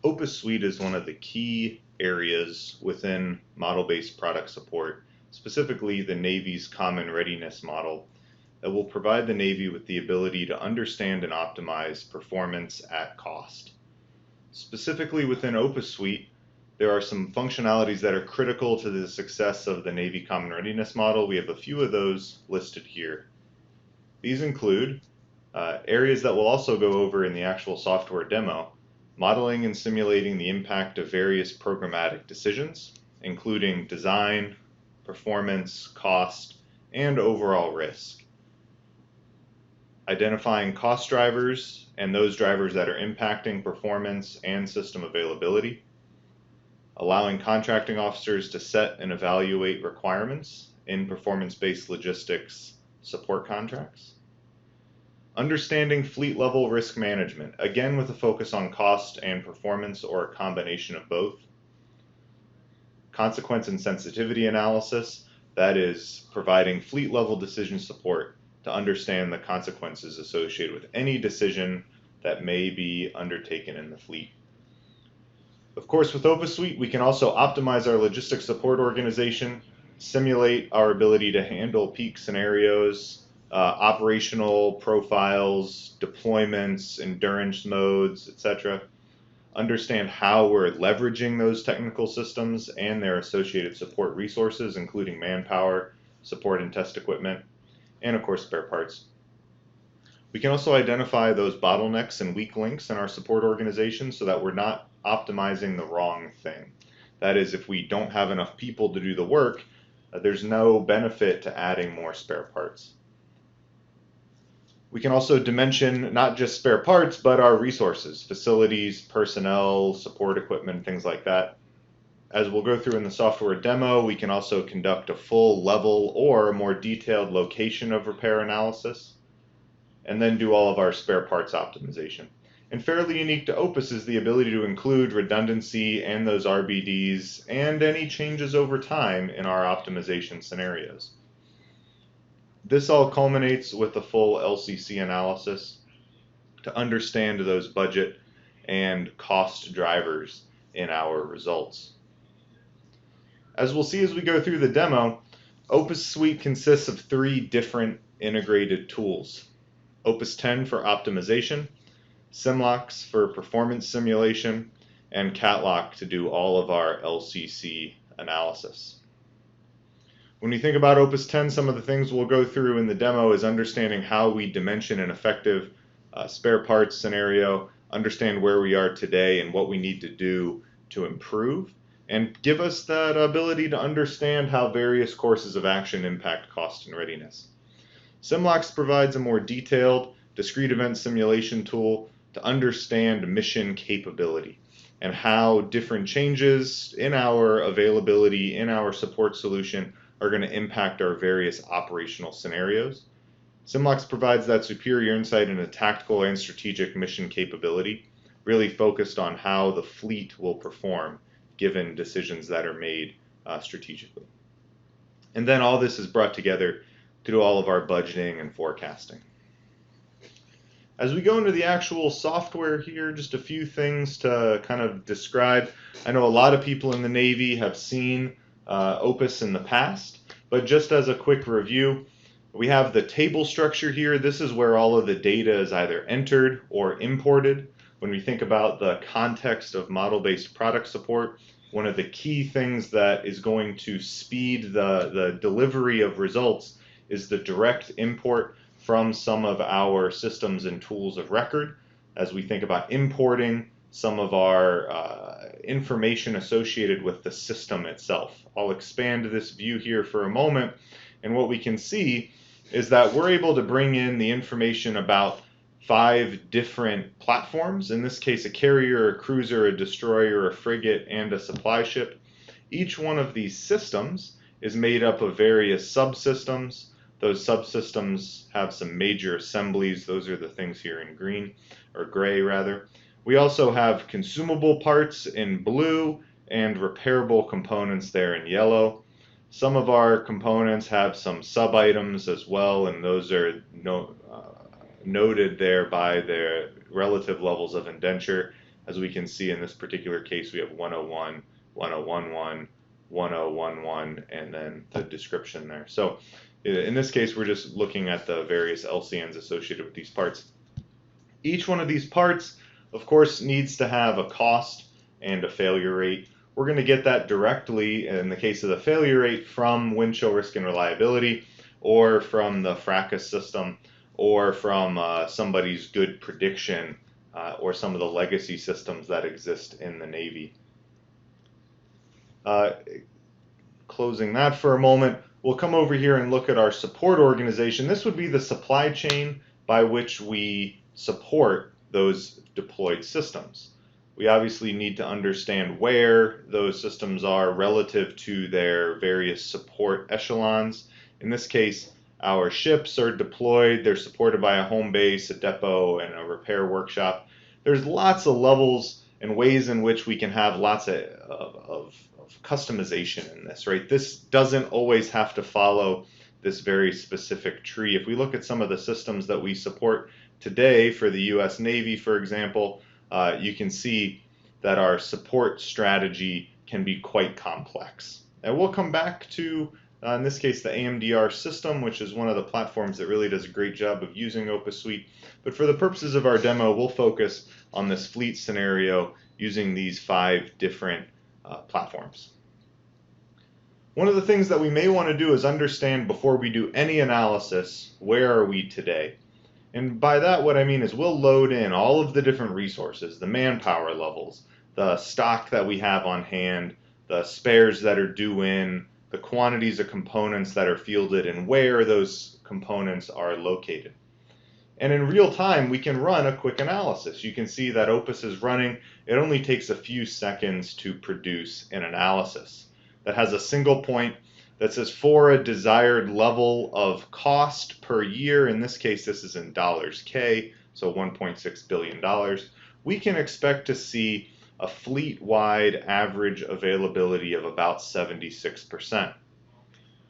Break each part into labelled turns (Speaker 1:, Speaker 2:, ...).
Speaker 1: Opus Suite is one of the key areas within model-based product support, specifically the Navy's Common Readiness model, that will provide the Navy with the ability to understand and optimize performance at cost. Specifically within Opus Suite, there are some functionalities that are critical to the success of the Navy Common Readiness model. We have a few of those listed here. These include areas that we'll also go over in the actual software demo: modeling and simulating the impact of various programmatic decisions, including design, performance, cost, and overall risk. Identifying cost drivers and those drivers that are impacting performance and system availability. Allowing contracting officers to set and evaluate requirements in performance-based logistics support contracts. Understanding fleet level risk management, again with a focus on cost and performance or a combination of both. Consequence and sensitivity analysis, that is providing fleet level decision support to understand the consequences associated with any decision that may be undertaken in the fleet. Of course, with Opus Suite, we can also optimize our logistics support organization, simulate our ability to handle peak scenarios, operational profiles, deployments, endurance modes, etc. Understand how we're leveraging those technical systems and their associated support resources, including manpower, support and test equipment, and of course spare parts. We can also identify those bottlenecks and weak links in our support organization so that we're not optimizing the wrong thing. That is, if we don't have enough people to do the work, there's no benefit to adding more spare parts. We can also dimension not just spare parts, but our resources, facilities, personnel, support equipment, things like that. As we'll go through in the software demo, we can also conduct a full level or a more detailed location of repair analysis, and then do all of our spare parts optimization. And fairly unique to Opus is the ability to include redundancy and those RBDs and any changes over time in our optimization scenarios. This all culminates with a full LCC analysis to understand those budget and cost drivers in our results. As we'll see as we go through the demo, Opus Suite consists of 3 different integrated tools: Opus 10 for optimization, Simlox for performance simulation, and Catlock to do all of our LCC analysis. When we think about Opus 10, some of the things we'll go through in the demo is understanding how we dimension an effective spare parts scenario, understand where we are today and what we need to do to improve, and give us that ability to understand how various courses of action impact cost and readiness. Simlox provides a more detailed, discrete event simulation tool to understand mission capability and how different changes in our availability, in our support solution, are going to impact our various operational scenarios. Simlox provides that superior insight into tactical and strategic mission capability, really focused on how the fleet will perform given decisions that are made strategically. And then all this is brought together to do all of our budgeting and forecasting. As we go into the actual software here, just a few things to kind of describe. I know a lot of people in the Navy have seen Opus in the past, but just as a quick review, we have the table structure here. This is where all of the data is either entered or imported. When we think about the context of model-based product support, one of the key things that is going to speed the delivery of results is the direct import from some of our systems and tools of record, as we think about importing some of our information associated with the system itself. I'll expand this view here for a moment, and what we can see is that we're able to bring in the information about 5 different platforms, in this case a carrier, a cruiser, a destroyer, a frigate, and a supply ship. Each one of these systems is made up of various subsystems. Those subsystems have some major assemblies. Those are the things here in green, or gray rather. We also have consumable parts in blue and repairable components there in yellow. Some of our components have some sub-items as well, and those are noted there by their relative levels of indenture. As we can see in this particular case, we have 101, 1011, 1011, and then the description there. So in this case, we're just looking at the various LCNs associated with these parts. Each one of these parts, of course, needs to have a cost and a failure rate. We're going to get that directly, in the case of the failure rate, from wind chill risk and reliability, or from the fracas system, or from somebody's good prediction, or some of the legacy systems that exist in the Navy. Closing that for a moment, we'll come over here and look at our support organization. This would be the supply chain by which we support those deployed systems. We obviously need to understand where those systems are relative to their various support echelons. In this case, our ships are deployed, they're supported by a home base, a depot, and a repair workshop. There's lots of levels and ways in which we can have lots of customization in this, right? This doesn't always have to follow this very specific tree. If we look at some of the systems that we support today for the US Navy, for example, you can see that our support strategy can be quite complex. And we'll come back to, in this case, the AMDR system, which is one of the platforms that really does a great job of using Opus Suite. But for the purposes of our demo, we'll focus on this fleet scenario using these 5 different platforms. One of the things that we may want to do is understand, before we do any analysis, where are we today? And by that, what I mean is we'll load in all of the different resources, the manpower levels, the stock that we have on hand, the spares that are due in, the quantities of components that are fielded, and where those components are located. And in real time, we can run a quick analysis. You can see that Opus is running. It only takes a few seconds to produce an analysis that has a single point that says, for a desired level of cost per year, in this case this is in dollars K, so $1.6 billion, we can expect to see a fleet-wide average availability of about 76%.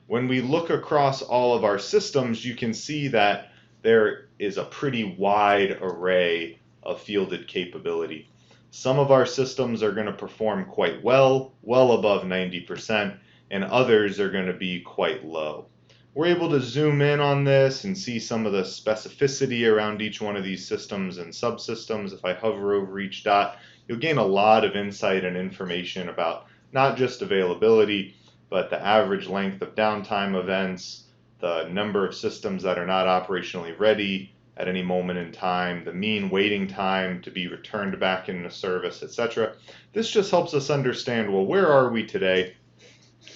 Speaker 1: When we look across all of our systems, you can see that there is a pretty wide array of fielded capability. Some of our systems are going to perform quite well above 90%, and others are going to be quite low. We're able to zoom in on this and see some of the specificity around each one of these systems and subsystems. If I hover over each dot, you'll gain a lot of insight and information about not just availability, but the average length of downtime events, the number of systems that are not operationally ready at any moment in time, the mean waiting time to be returned back into service, etc. This just helps us understand, well, where are we today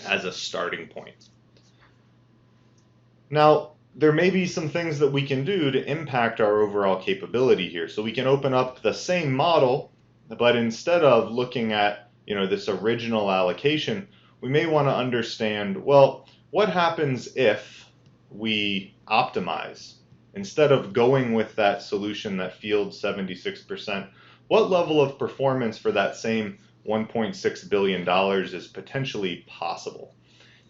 Speaker 1: as a starting point? Now, there may be some things that we can do to impact our overall capability here. So we can open up the same model, but instead of looking at, this original allocation, we may want to understand, well, what happens if we optimize? Instead of going with that solution that fields 76%, what level of performance for that same $1.6 billion is potentially possible?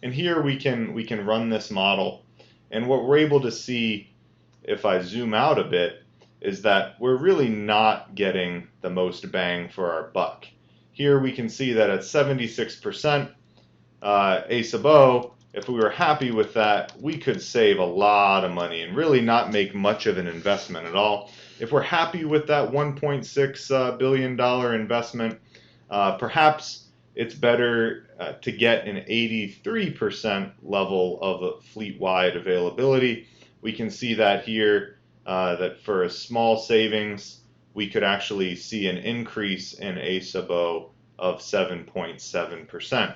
Speaker 1: And here we can run this model, and what we're able to see, if I zoom out a bit, is that we're really not getting the most bang for our buck. Here we can see that at 76%, A sub O, if we were happy with that, we could save a lot of money and really not make much of an investment at all. If we're happy with that $1.6 billion investment, perhaps it's better to get an 83% level of fleet-wide availability. We can see that here, that for a small savings, we could actually see an increase in A sub O of 7.7%.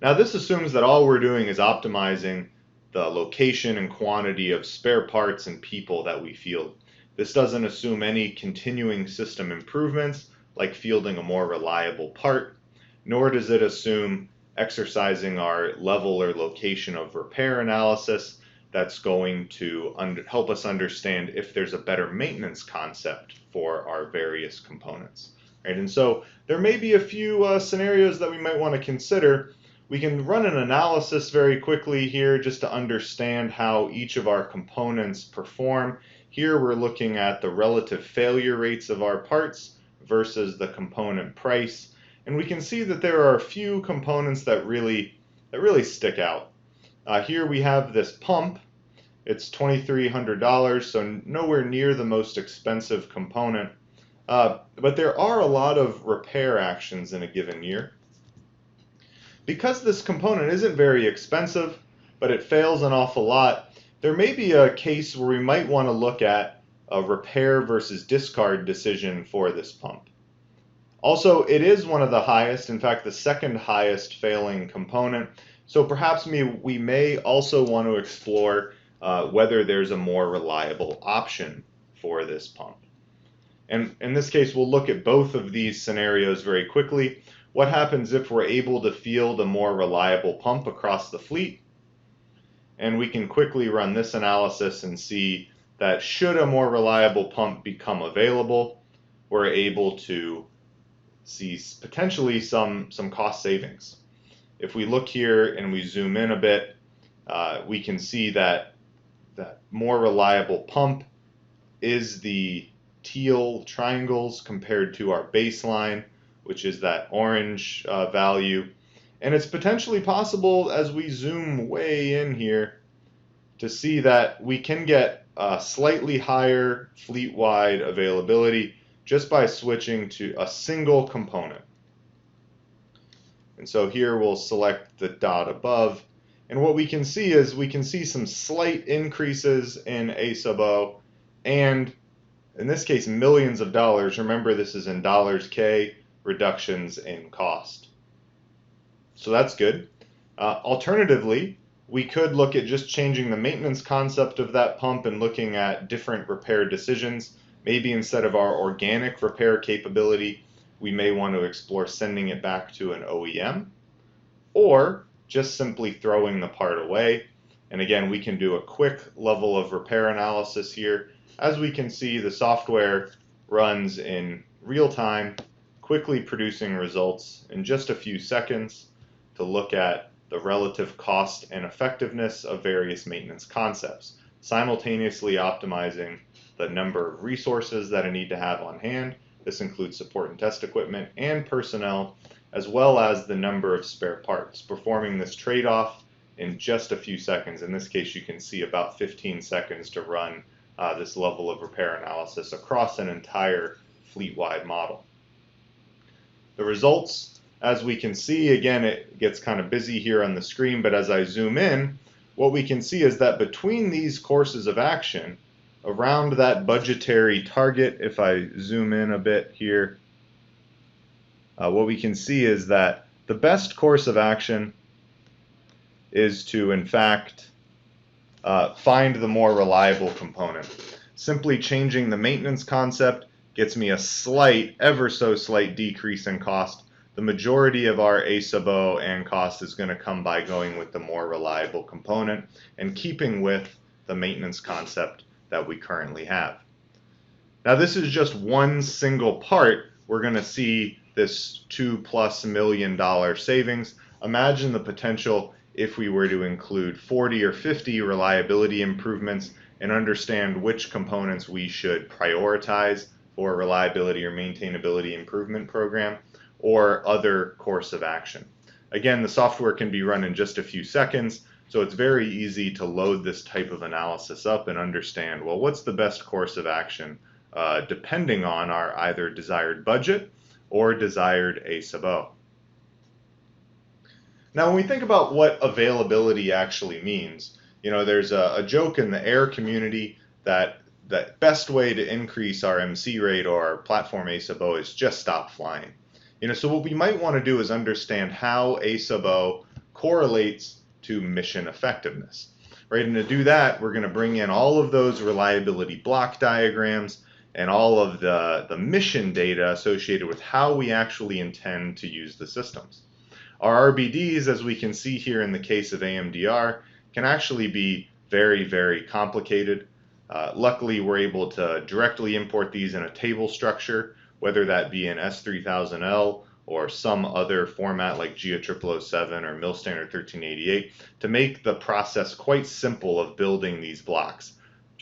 Speaker 1: Now this assumes that all we're doing is optimizing the location and quantity of spare parts and people that we field. This doesn't assume any continuing system improvements like fielding a more reliable part, nor does it assume exercising our level or location of repair analysis that's going to help us understand if there's a better maintenance concept for our various components. Right? And so there may be a few scenarios that we might want to consider. We can run an analysis very quickly here just to understand how each of our components perform. Here we're looking at the relative failure rates of our parts versus the component price. And we can see that there are a few components that really stick out. Here we have this pump. It's $2,300, so nowhere near the most expensive component. But there are a lot of repair actions in a given year. Because this component isn't very expensive, but it fails an awful lot, there may be a case where we might want to look at a repair versus discard decision for this pump. Also, it is one of the highest, in fact, the second highest failing component, so perhaps we may also want to explore whether there's a more reliable option for this pump. And in this case, we'll look at both of these scenarios very quickly. What happens if we're able to field a more reliable pump across the fleet? And we can quickly run this analysis and see that should a more reliable pump become available, we're able to see potentially some cost savings. If we look here and we zoom in a bit, we can see that that more reliable pump is the teal triangles compared to our baseline, which is that orange value. And it's potentially possible, as we zoom way in here, to see that we can get slightly higher fleet-wide availability just by switching to a single component. And so here we'll select the dot above. And what we can see is we can see some slight increases in A sub O, and in this case millions of dollars. Remember, this is in dollars K, reductions in cost. So that's good. Alternatively, we could look at just changing the maintenance concept of that pump and looking at different repair decisions. Maybe instead of our organic repair capability, we may want to explore sending it back to an OEM, or just simply throwing the part away. And again, we can do a quick level of repair analysis here. As we can see, the software runs in real time, quickly producing results in just a few seconds to look at the relative cost and effectiveness of various maintenance concepts, simultaneously optimizing the number of resources that I need to have on hand. This includes support and test equipment and personnel, as well as the number of spare parts, performing this trade-off in just a few seconds. In this case, you can see about 15 seconds to run this level of repair analysis across an entire fleet-wide model. The results, as we can see, again, it gets kind of busy here on the screen, but as I zoom in, what we can see is that between these courses of action, around that budgetary target, if I zoom in a bit here, what we can see is that the best course of action is to, in fact, find the more reliable component. Simply changing the maintenance concept gets me a slight, ever so slight decrease in cost. The majority of our A sub O and cost is going to come by going with the more reliable component and keeping with the maintenance concept that we currently have. Now, this is just one single part. We're going to see this $2+ million savings. Imagine the potential if we were to include 40 or 50 reliability improvements and understand which components we should prioritize for a reliability or maintainability improvement program or other course of action. Again, the software can be run in just a few seconds, so it's very easy to load this type of analysis up and understand, well, what's the best course of action depending on our either desired budget or desired A sub O. Now, when we think about what availability actually means, you know, there's a joke in the air community that the best way to increase our MC rate or our platform A sub O is just stop flying. You know, so what we might want to do is understand how A sub O correlates to mission effectiveness, right? And to do that, we're going to bring in all of those reliability block diagrams and all of the mission data associated with how we actually intend to use the systems. Our RBDs, as we can see here in the case of AMDR, can actually be very, very complicated. Luckily, we're able to directly import these in a table structure, whether that be in S3000L or some other format like GEO0007 or MIL Standard 1388, to make the process quite simple of building these blocks.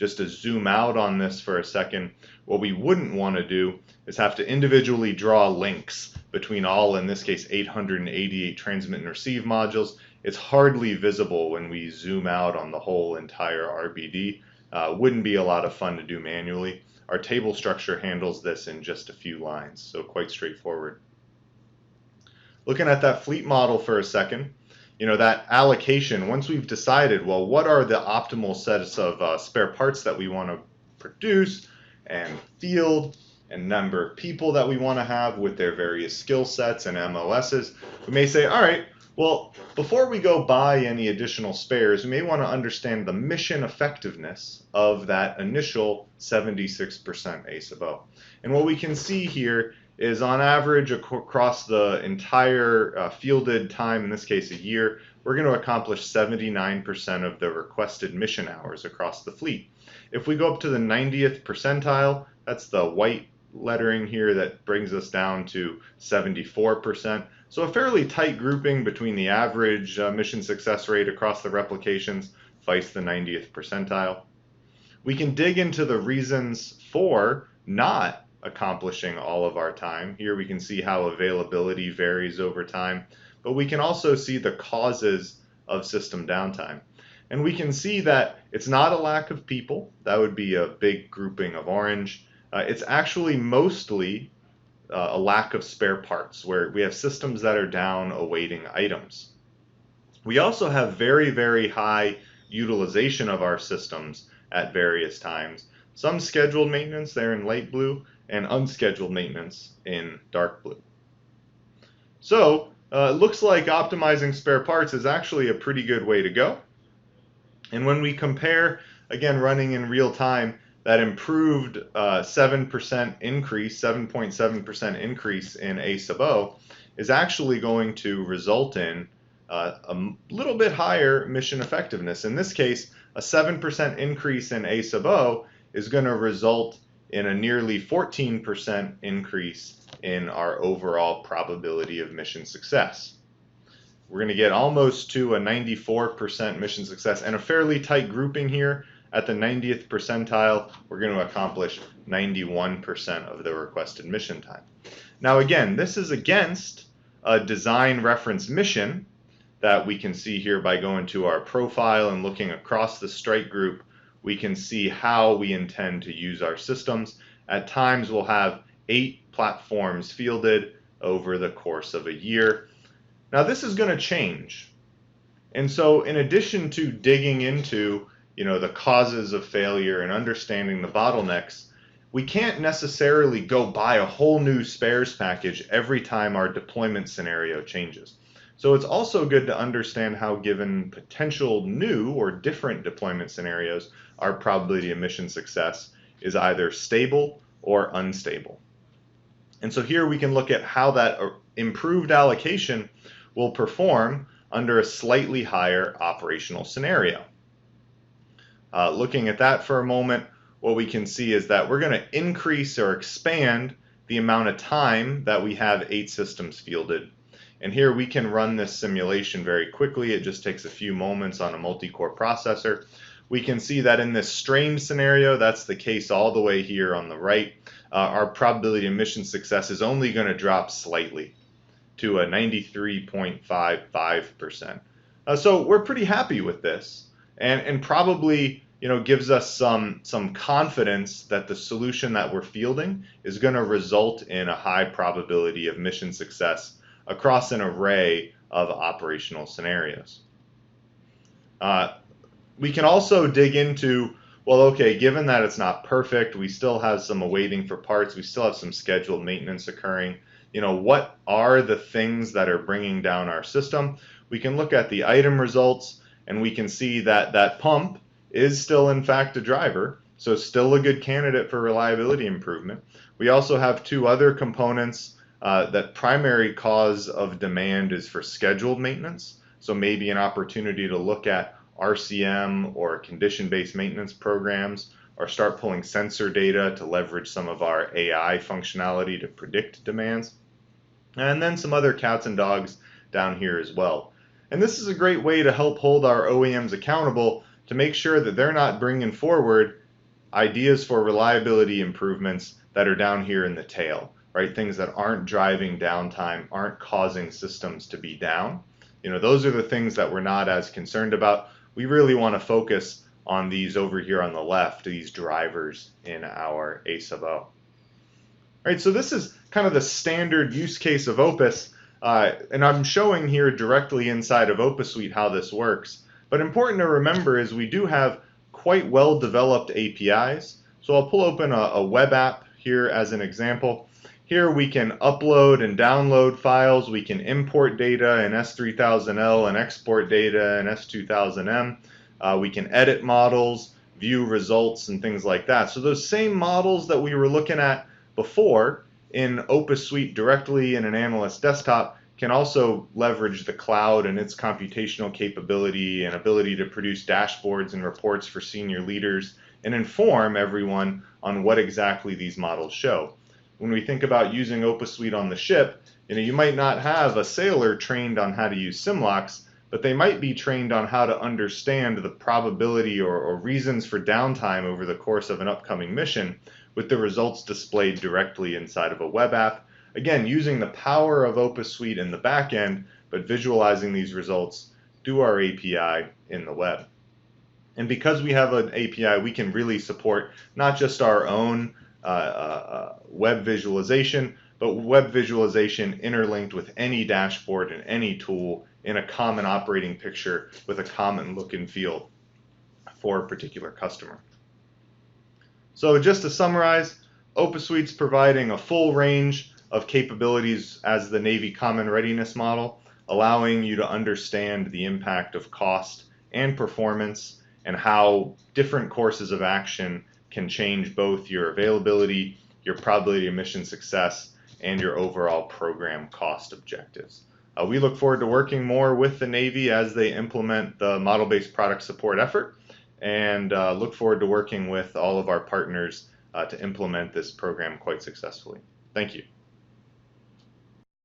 Speaker 1: just to zoom out on this for a second, what we wouldn't want to do is have to individually draw links between all, in this case, 888 transmit and receive modules. It's hardly visible when we zoom out on the whole entire RBD. Wouldn't be a lot of fun to do manually. Our table structure handles this in just a few lines, so quite straightforward. Looking at that fleet model for a second, that allocation, once we've decided, well, what are the optimal sets of spare parts that we want to produce, and field, and number of people that we want to have with their various skill sets and MOSs, we may say, all right, well, before we go buy any additional spares, we may want to understand the mission effectiveness of that initial 76% A sub O. And what we can see here is on average across the entire fielded time, in this case a year, we're going to accomplish 79% of the requested mission hours across the fleet. If we go up to the 90th percentile, that's the white lettering here that brings us down to 74%. So a fairly tight grouping between the average mission success rate across the replications, vice the 90th percentile. We can dig into the reasons for not accomplishing all of our time. Here we can see how availability varies over time, but we can also see the causes of system downtime. And we can see that it's not a lack of people. That would be a big grouping of orange. It's actually mostly a lack of spare parts, where we have systems that are down awaiting items. We also have very, very high utilization of our systems at various times. Some scheduled maintenance there in light blue, and unscheduled maintenance in dark blue. So it looks like optimizing spare parts is actually a pretty good way to go. And when we compare, again, running in real time, that improved 7% increase, 7.7% increase in A sub O is actually going to result in a little bit higher mission effectiveness. In this case, a 7% increase in A sub O is going to result in a nearly 14% increase in our overall probability of mission success. We're going to get almost to a 94% mission success, and a fairly tight grouping here. At the 90th percentile, we're going to accomplish 91% of the requested mission time. Now again, this is against a design reference mission that we can see here by going to our profile and looking across the strike group. We can see how we intend to use our systems. At times we'll have 8 platforms fielded over the course of a year. Now this is going to change. And so in addition to digging into the causes of failure and understanding the bottlenecks, we can't necessarily go buy a whole new spares package every time our deployment scenario changes. So it's also good to understand how, given potential new or different deployment scenarios, our probability of mission success is either stable or unstable. And so here we can look at how that improved allocation will perform under a slightly higher operational scenario. Looking at that for a moment, what we can see is that we're going to increase or expand the amount of time that we have 8 systems fielded. And here we can run this simulation very quickly. It just takes a few moments on a multi-core processor. We can see that in this strained scenario, that's the case all the way here on the right, our probability of mission success is only going to drop slightly to a 93.55%. So we're pretty happy with this, and probably gives us some confidence that the solution that we're fielding is going to result in a high probability of mission success across an array of operational scenarios. We can also dig into, well, okay, given that it's not perfect, we still have some awaiting for parts, we still have some scheduled maintenance occurring. What are the things that are bringing down our system? We can look at the item results, and we can see that that pump is still in fact a driver, so still a good candidate for reliability improvement. We also have 2 other components. That primary cause of demand is for scheduled maintenance, so maybe an opportunity to look at RCM or condition-based maintenance programs, or start pulling sensor data to leverage some of our AI functionality to predict demands. And then some other cats and dogs down here as well. And this is a great way to help hold our OEMs accountable to make sure that they're not bringing forward ideas for reliability improvements that are down here in the tail, right? Things that aren't driving downtime, aren't causing systems to be down. Those are the things that we're not as concerned about. We really want to focus on these over here on the left, these drivers in our A sub O. All right, so this is kind of the standard use case of Opus, and I'm showing here directly inside of Opus Suite how this works. But important to remember is we do have quite well-developed APIs. So I'll pull open a web app here as an example. Here we can upload and download files. We can import data in S3000L and export data in S2000M. We can edit models, view results, and things like that. So those same models that we were looking at before in Opus Suite directly in an analyst desktop can also leverage the cloud and its computational capability and ability to produce dashboards and reports for senior leaders and inform everyone on what exactly these models show. When we think about using Opus Suite on the ship, you might not have a sailor trained on how to use Simlox, but they might be trained on how to understand the probability or reasons for downtime over the course of an upcoming mission, with the results displayed directly inside of a web app. Again, using the power of Opus Suite in the back end, but visualizing these results through our API in the web. And because we have an API, we can really support not just our own web visualization, but web visualization interlinked with any dashboard and any tool in a common operating picture with a common look and feel for a particular customer. So just to summarize, Opus Suite's providing a full range of capabilities as the Navy Common Readiness model, allowing you to understand the impact of cost and performance and how different courses of action can change both your availability, your probability of mission success, and your overall program cost objectives. We look forward to working more with the Navy as they implement the model-based product support effort, and look forward to working with all of our partners to implement this program quite successfully. Thank you.